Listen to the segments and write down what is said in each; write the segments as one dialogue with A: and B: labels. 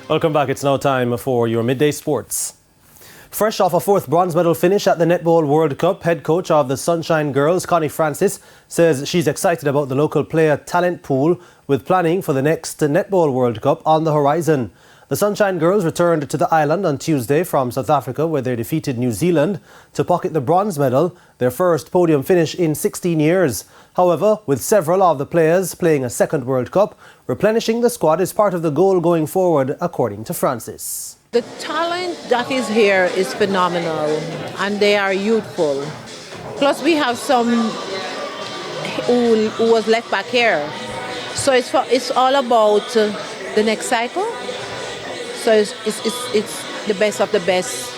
A: Welcome back. It's now time for your midday sports. Fresh off a fourth bronze medal finish at the Netball World Cup, head coach of the Sunshine Girls, Connie says she's excited about the local player talent pool with planning for the next Netball World Cup on the horizon. The Sunshine Girls returned to the island on Tuesday from South Africa, where they defeated New Zealand to pocket the bronze medal, their first podium finish in 16 years. However, with several of the players playing a second World Cup, replenishing the squad is part of the goal going forward, according to Francis.
B: The talent that is here is phenomenal, and they are youthful. Plus, we have some who was left back here. So it's all about the next cycle. So it's the best of the best,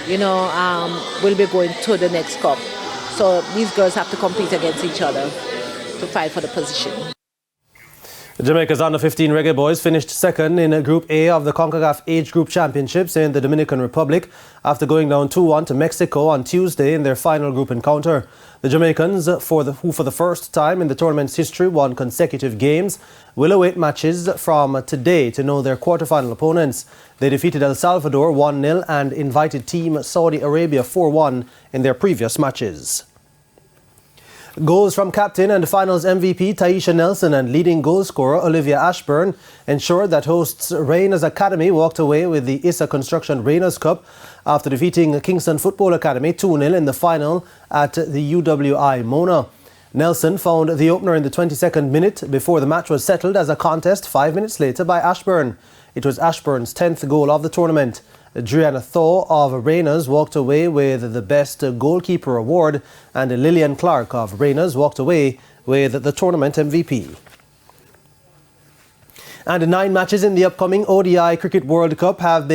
B: will be going to the next cup. So these girls have to compete against each other to fight for the position.
A: Jamaica's under-15 reggae boys finished second in Group A of the CONCACAF Age Group Championships in the Dominican Republic after going down 2-1 to Mexico on Tuesday in their final group encounter. The Jamaicans, who for the first time in the tournament's history won consecutive games, will await matches from today to know their quarterfinal opponents. They defeated El Salvador 1-0 and invited Team Saudi Arabia 4-1 in their previous matches. Goals from captain and finals MVP Taisha Nelson and leading goal scorer Olivia Ashburn ensured that hosts Rayners Academy walked away with the Issa Construction Rayners Cup after defeating Kingston Football Academy 2-0 in the final at the UWI Mona. Nelson found the opener in the 22nd minute before the match was settled as a contest 5 minutes later by Ashburn. It was Ashburn's 10th goal of the tournament. Driana Thaw of Rayners walked away with the Best Goalkeeper Award, and Lillian Clark of Rayners walked away with the tournament MVP. And 9 matches in the upcoming ODI Cricket World Cup have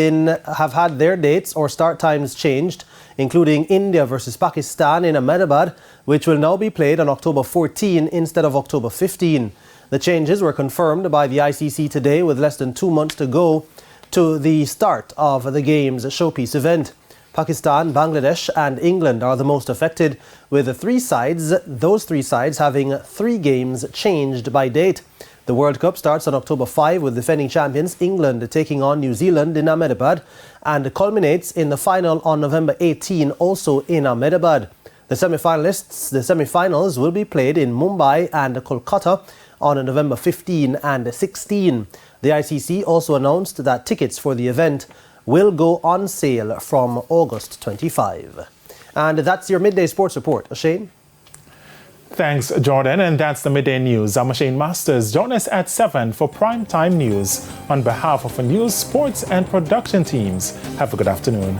A: had their dates or start times changed, including India versus Pakistan in Ahmedabad, which will now be played on October 14 instead of October 15. The changes were confirmed by the ICC today with less than 2 months to go to the start of the game's showpiece event. Pakistan, Bangladesh and England are the most affected, with those three sides having 3 games changed by date. The World Cup starts on October 5 with defending champions England taking on New Zealand in Ahmedabad and culminates in the final on November 18, also in Ahmedabad. The semi-finals will be played in Mumbai and Kolkata on November 15 and 16. The ICC also announced that tickets for the event will go on sale from August 25. And that's your Midday Sports Report. Shane?
C: Thanks, Jordan. And that's the Midday News. I'm Shane Masters. Join us at 7 for Primetime News. On behalf of the news, sports and production teams, have a good afternoon.